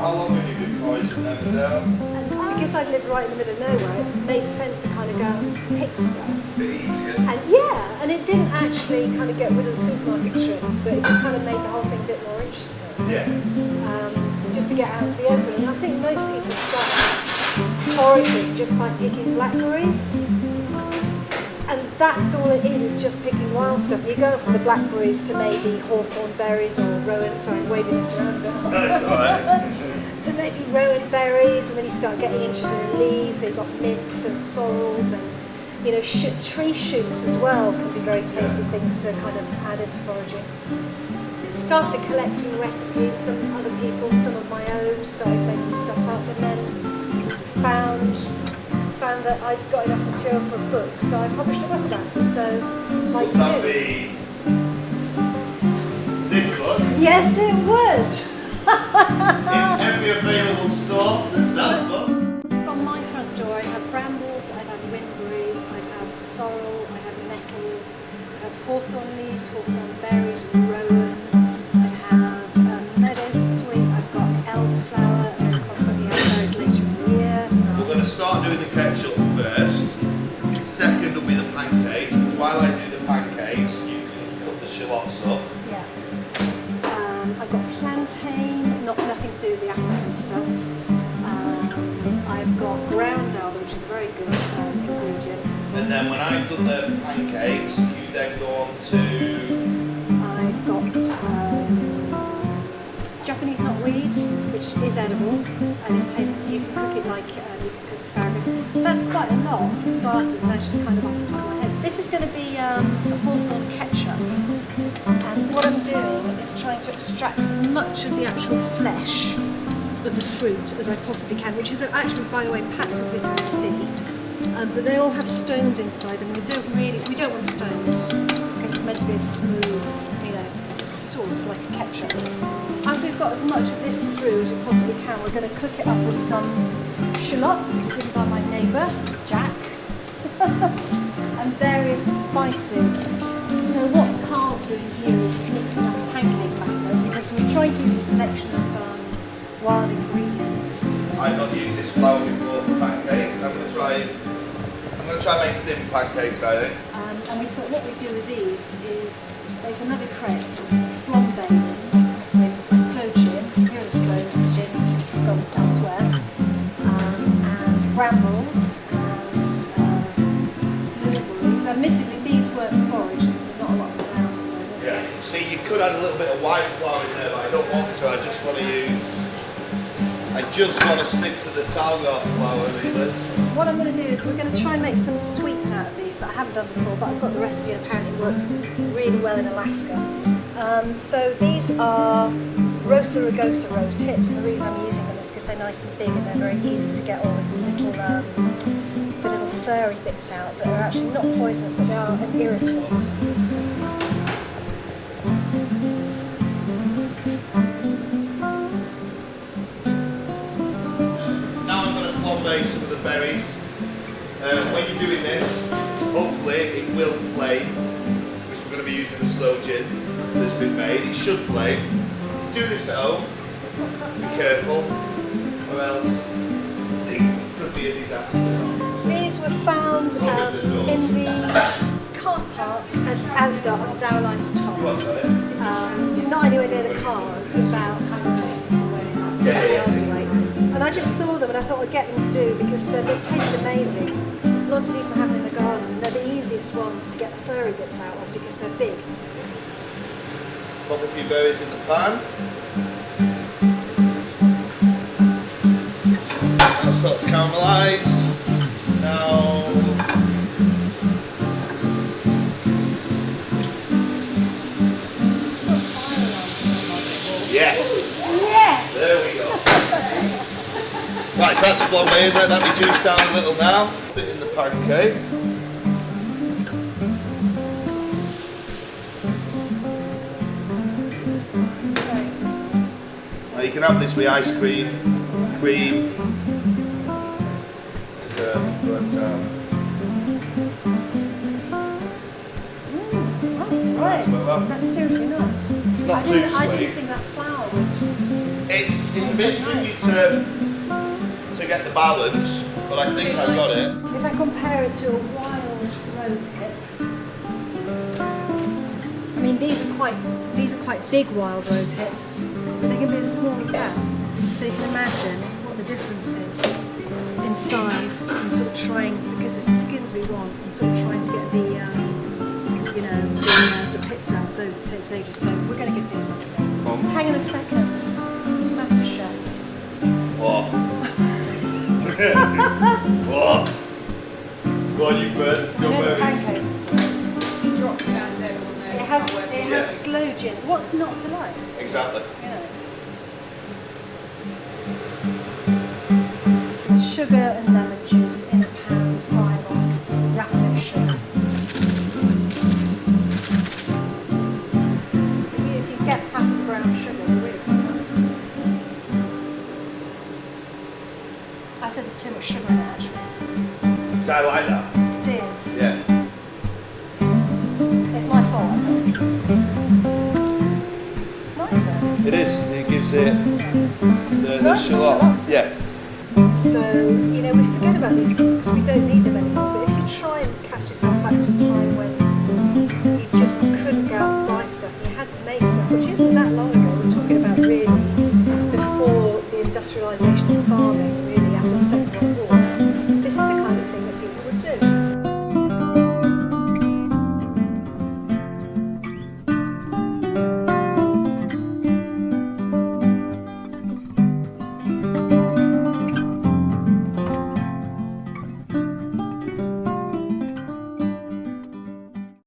how long have you been foraging them, Adele? And because I live right in the middle of nowhere, it made sense to kind of go out and pick stuff. A bit easier. And yeah, and it didn't actually kind of get rid of the supermarket trips, but it just kind of made the whole thing a bit more interesting. Yeah. Just to get out into the open. And I think most people start foraging just by picking blackberries. And that's all it is just picking wild stuff. You go from the blackberries to maybe hawthorn berries or rowan, sorry, I'm waving this around a bit. That's alright. So maybe rowan berries, and then you start getting into the leaves, so you've got mints and sorrels and tree shoots as well can be very tasty things to kind of add into foraging. Started collecting recipes, some other people, some of my own, started making stuff up, and then found that I'd got enough material for a book, so I published a book about it. So, like would that be this book? Yes, it would. In every available store that sells books. From my front door, I'd have brambles, I'd have windberries, I'd have sorrel, I'd have nettles, I'd have hawthorn leaves, hawthorn berries, rowan, I'd have meadowsweet, I've got elderflower, and then consequently elderberries later in the year. We're going to start doing the ketchup first. Second will be the pancakes, because while I do the pancakes, you can cut the shallots up. Yeah. I've got plantain, nothing to do with the African stuff. I've got ground alder, which is a very good ingredient. And then when I've done the pancakes, you then go on to... I've got Japanese knotweed, which is edible, and it tastes, you can cook it like you can cook asparagus. That's quite a lot for starters, and that's just kind of off the top of my head. This is going to be a hawthorn ketchup, and what I'm doing is trying to extract as much of the actual flesh of the fruit as I possibly can, which is actually, by the way, packed with vitamin C. But they all have stones inside them. We don't want stones because it's meant to be a smooth, sauce like a ketchup. And we've got as much of this through as we possibly can. We're going to cook it up with some shallots given by my neighbour, Jack, and various spices. So what Carl's doing here is he's mixing up a pancake batter because we're trying to use a selection of wild ingredients. I've not used this flour before for pancakes. I'm going to try and make thin pancakes, I think. And we thought what we do with these is there's another crepes, flambe with sloe gin. Here are the sloes, the gin is gone elsewhere, and brambles and blueberries. Admittedly, these weren't foraged because there's not a lot of them around at the moment. Yeah. See, you could add a little bit of white flour in there, but I don't want to. I just want to stick to the Talgar flour, really. What I'm going to do is we're going to try and make some sweets out of these that I haven't done before, but I've got the recipe and apparently it works really well in Alaska. So these are Rosa rugosa rose hips, and the reason I'm using them is because they're nice and big and they're very easy to get all the little furry bits out that are actually not poisonous, but they are an irritant. Some of the berries. When you're doing this, hopefully it will flame, because we're going to be using the sloe gin that's been made. It should flame. Do this at home. Be careful, or else it could be a disaster. These were found in the car park at Asda on Dowline's Top. Not anywhere near the cars, about kind of 50 yards away. And I just saw them and I thought I'd get them to do because they taste amazing. Lots of people have them in the gardens and they're the easiest ones to get the furry bits out of because they're big. Pop a few berries in the pan. Now it starts to caramelise. Now yes! Yes! There we go. Right, so that's flambe, let that be juiced down a little now. Put it in the pancake. Now you can have this with ice cream, cream. That's seriously nice. Not too sweet. I didn't think that flour would. It's a bit tricky to get the balance, but I think I've got it. If I compare it to a wild rose hip, I mean these are quite big wild rose hips, but they can be as small as that. So you can imagine what the difference is in size and sort of trying, because it's the skins we want, and sort of trying to get the pips out of those. It takes ages. So we're going to give these ones a go. Hang on a second, Master Chef. What? What? Go on, you first. Go berries. Pancakes. Drops down there on there. It has slow gin. What's not to like? Exactly. You know. It's sugar and lemon juice in a pan, fry it off, wrap it in sugar. If you get past the brown sugar, it's really quite nice. I said there's too much sugar in it actually. So I like that. Do you? Yeah. It's my fault, I think. It's nice though. It is. It gives it the Nice, shallot. shallots. Yeah. So, you know, we forget about these things because we don't need them anymore. But if you try and cast yourself back to a time when you just couldn't go out and buy stuff, and you had to make stuff, which isn't that long ago.